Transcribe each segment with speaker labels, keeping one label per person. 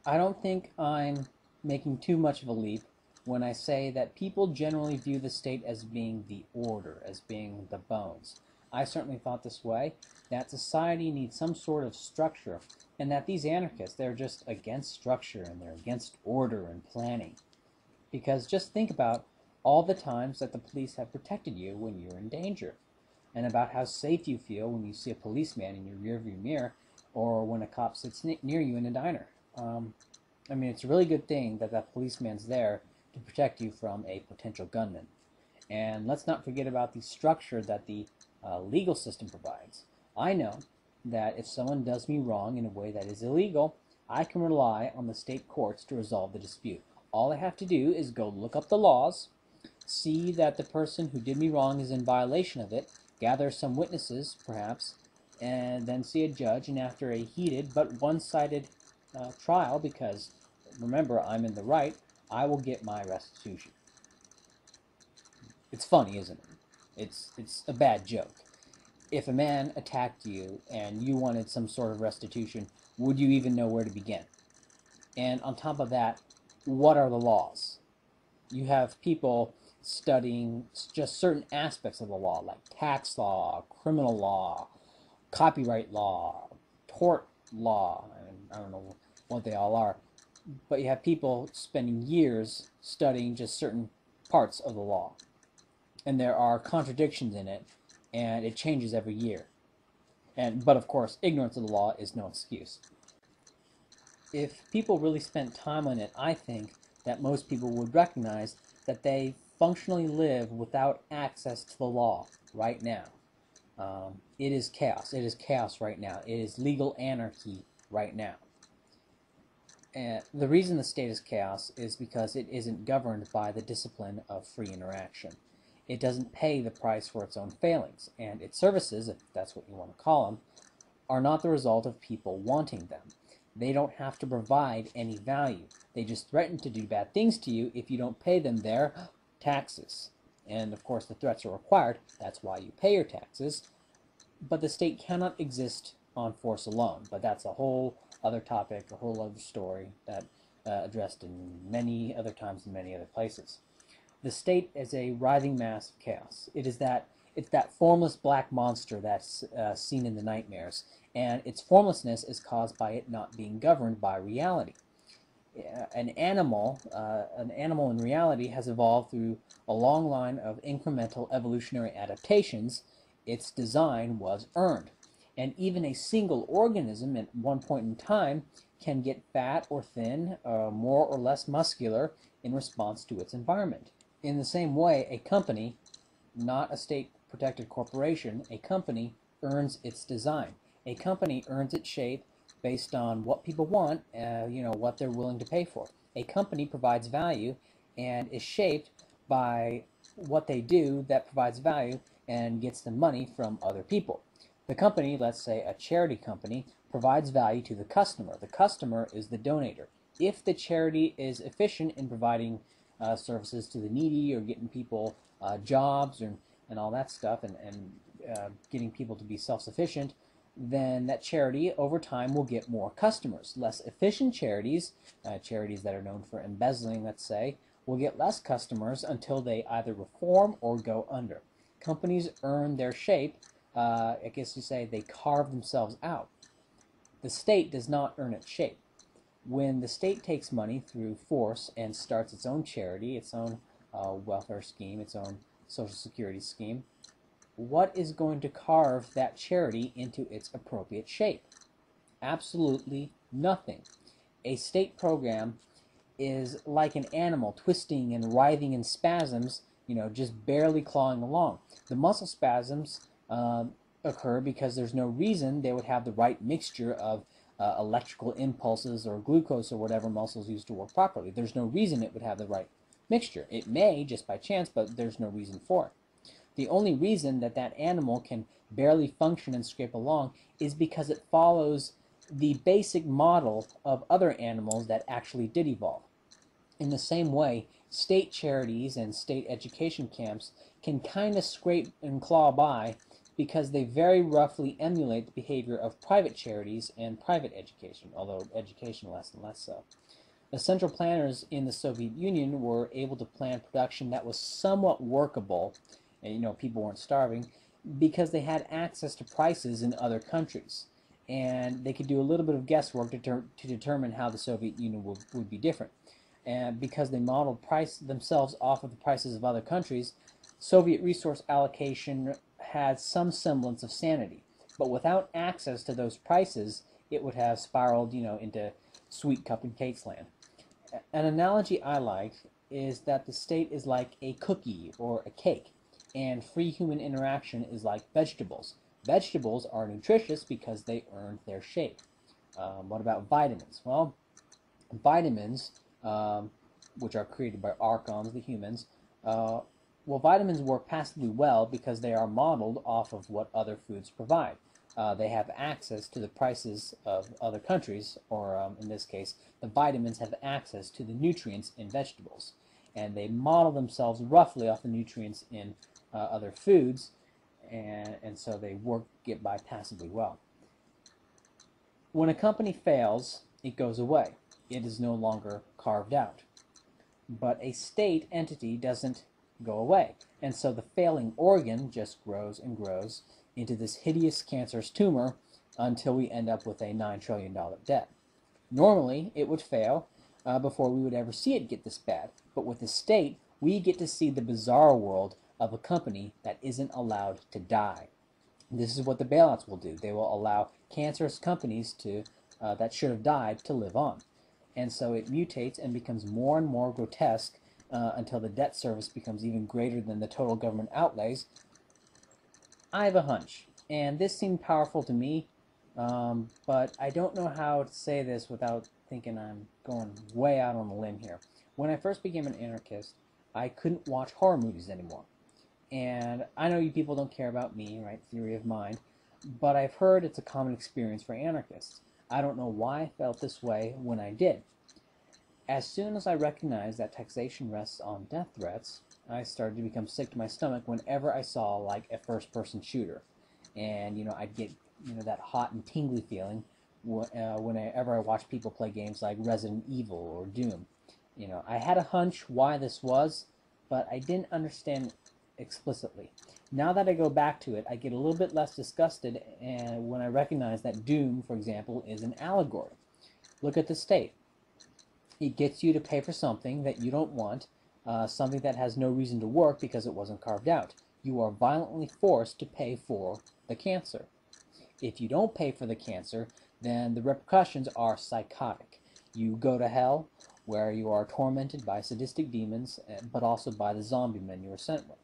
Speaker 1: I don't think I'm making too much of a leap when I say that people generally view the state as being the order, as being the bones. I certainly thought this way, that society needs some sort of structure, and that these anarchists, they're just against structure and they're against order and planning. Because just think about all the times that the police have protected you when you're in danger, and about how safe you feel when you see a policeman in your rearview mirror or when a cop sits near you in a diner. I mean, it's a really good thing that that policeman's there to protect you from a potential gunman. And let's not forget about the structure that the legal system provides. I know that if someone does me wrong in a way that is illegal, I can rely on the state courts to resolve the dispute. All I have to do is go look up the laws, see that the person who did me wrong is in violation of it, gather some witnesses, perhaps, and then see a judge, and after a heated but one-sided trial, because remember, I'm in the right, I will get my restitution. It's funny, isn't it? It's a bad joke. If a man attacked you and you wanted some sort of restitution, would you even know where to begin? And on top of that, what are the laws? You have people studying just certain aspects of the law, like tax law, criminal law, copyright law, tort law, and I don't know what they all are. But you have people spending years studying just certain parts of the law. And there are contradictions in it, and it changes every year. But of course, ignorance of the law is no excuse. If people really spent time on it, I think that most people would recognize that they functionally live without access to the law right now. It is chaos. It is chaos right now. It is legal anarchy right now. And the reason the state is chaos is because it isn't governed by the discipline of free interaction. It doesn't pay the price for its own failings, and its services, if that's what you want to call them, are not the result of people wanting them. They don't have to provide any value. They just threaten to do bad things to you if you don't pay them their taxes. And of course, the threats are required. That's why you pay your taxes. But the state cannot exist on force alone. But that's a whole other topic, a whole other story that addressed in many other times in many other places. The state is a writhing mass of chaos. It's that formless black monster that's seen in the nightmares, and its formlessness is caused by it not being governed by reality. An animal in reality has evolved through a long line of incremental evolutionary adaptations. Its design was earned. And even a single organism at one point in time can get fat or thin, more or less muscular in response to its environment. In the same way, a company, not a state-protected corporation, a company earns its design. A company earns its shape based on what people want, what they're willing to pay for. A company provides value and is shaped by what they do that provides value and gets the money from other people. The company, let's say a charity company, provides value to the customer. The customer is the donator. If the charity is efficient in providing services to the needy or getting people jobs and all that stuff and getting people to be self-sufficient, then that charity over time will get more customers. Less efficient charities, charities that are known for embezzling, let's say, will get less customers until they either reform or go under. Companies earn their shape. I guess you say they carve themselves out. The state does not earn its shape. When the state takes money through force and starts its own charity, its own welfare scheme, its own social security scheme, what is going to carve that charity into its appropriate shape? Absolutely nothing. A state program is like an animal twisting and writhing in spasms, just barely clawing along. The muscle spasms occur because there's no reason they would have the right mixture of electrical impulses or glucose or whatever muscles use to work properly. There's no reason it would have the right mixture. It may, just by chance, but there's no reason for it. The only reason that that animal can barely function and scrape along is because it follows the basic model of other animals that actually did evolve. In the same way, state charities and state education camps can kind of scrape and claw by because they very roughly emulate the behavior of private charities and private education, although education less and less so. The central planners in the Soviet Union were able to plan production that was somewhat workable, and people weren't starving, because they had access to prices in other countries. And they could do a little bit of guesswork to determine how the Soviet Union would be different. And because they modeled price themselves off of the prices of other countries, Soviet resource allocation had some semblance of sanity. But without access to those prices, it would have spiraled, into sweet cup and cakes land. An analogy I like is that the state is like a cookie or a cake, and free human interaction is like vegetables. Vegetables are nutritious because they earned their shape. What about vitamins? Well, vitamins, which are created by archons, the humans, vitamins work passively well because they are modeled off of what other foods provide. They have access to the prices of other countries, or in this case, the vitamins have access to the nutrients in vegetables. And they model themselves roughly off the nutrients in other foods, and so they get by passively well. When a company fails, it goes away. It is no longer carved out. But a state entity doesn't go away, and so the failing organ just grows and grows into this hideous cancerous tumor until we end up with a $9 trillion debt. Normally, it would fail before we would ever see it get this bad, but with the state, we get to see the bizarre world of a company that isn't allowed to die. This is what the bailouts will do. They will allow cancerous companies that should have died to live on. And so it mutates and becomes more and more grotesque until the debt service becomes even greater than the total government outlays. I have a hunch, and this seemed powerful to me, but I don't know how to say this without thinking I'm going way out on a limb here. When I first became an anarchist, I couldn't watch horror movies anymore. And I know you people don't care about me, right? Theory of mind. But I've heard it's a common experience for anarchists. I don't know why I felt this way when I did. As soon as I recognized that taxation rests on death threats, I started to become sick to my stomach whenever I saw like a first-person shooter. And, I'd get, that hot and tingly feeling whenever I watched people play games like Resident Evil or Doom. I had a hunch why this was, but I didn't understand explicitly. Now that I go back to it, I get a little bit less disgusted when I recognize that Doom, for example, is an allegory. Look at the state. It gets you to pay for something that you don't want, something that has no reason to work because it wasn't carved out. You are violently forced to pay for the cancer. If you don't pay for the cancer, then the repercussions are psychotic. You go to hell, where you are tormented by sadistic demons, but also by the zombie men you were sent with.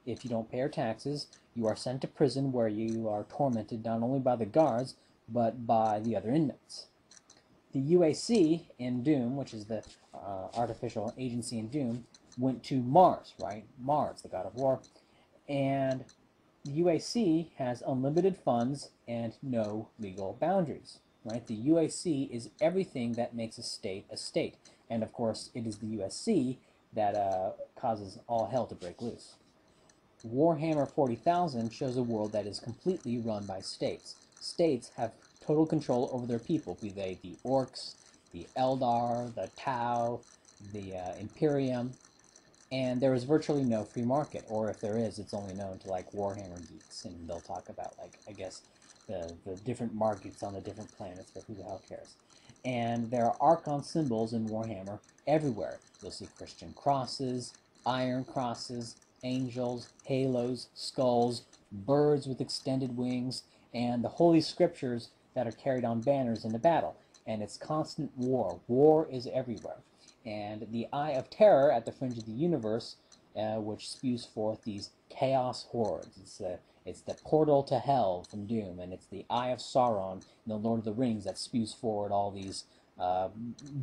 Speaker 1: If you don't pay your taxes, you are sent to prison where you are tormented not only by the guards, but by the other inmates. The UAC in Doom, which is the artificial agency in Doom, went to Mars, right? Mars, the god of war. And the UAC has unlimited funds and no legal boundaries, right? The UAC is everything that makes a state a state. And of course, it is the USC that causes all hell to break loose. Warhammer 40,000 shows a world that is completely run by states. States have total control over their people, be they the Orcs, the Eldar, the Tau, the Imperium, and there is virtually no free market, or if there is, it's only known to like Warhammer geeks, and they'll talk about like, I guess, the different markets on the different planets, but who the hell cares? And there are Archon symbols in Warhammer everywhere. You'll see Christian crosses, iron crosses, angels, halos, skulls, birds with extended wings, and the holy scriptures that are carried on banners in the battle. And it's constant war. War is everywhere. And the Eye of Terror at the fringe of the universe, which spews forth these chaos hordes. It's the portal to hell from Doom, and it's the Eye of Sauron in the Lord of the Rings that spews forward all these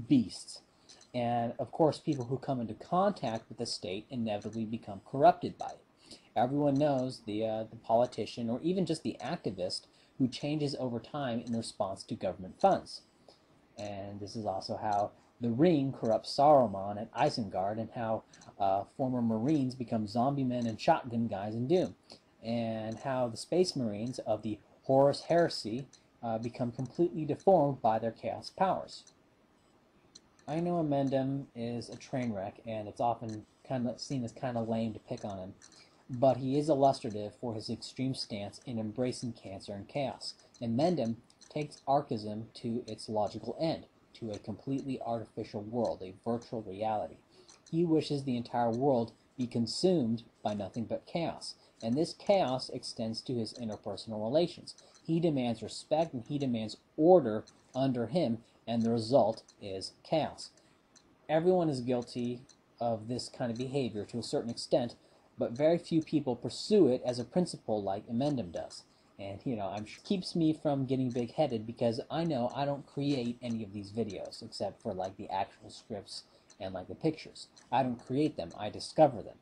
Speaker 1: beasts. And of course, people who come into contact with the state inevitably become corrupted by it. Everyone knows the politician, or even just the activist, who changes over time in response to government funds. And this is also how the Ring corrupts Saruman and Isengard, and how former Marines become zombie men and shotgun guys in Doom. and how the Space Marines of the Horus Heresy become completely deformed by their chaos powers. I know Amendum is a train wreck, and it's often kind of seen as kind of lame to pick on him, but he is illustrative for his extreme stance in embracing cancer and chaos. Amendum takes Archism to its logical end, to a completely artificial world, a virtual reality. He wishes the entire world be consumed by nothing but chaos, and this chaos extends to his interpersonal relations. He demands respect and he demands order under him, and the result is chaos. Everyone is guilty of this kind of behavior to a certain extent, but very few people pursue it as a principle like Amendum does. And, keeps me from getting big-headed because I know I don't create any of these videos except for, like, the actual scripts and, like, the pictures. I don't create them. I discover them.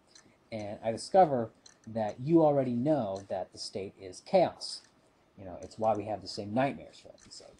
Speaker 1: And I discover that you already know that the state is chaos. It's why we have the same nightmares, for heaven's sake.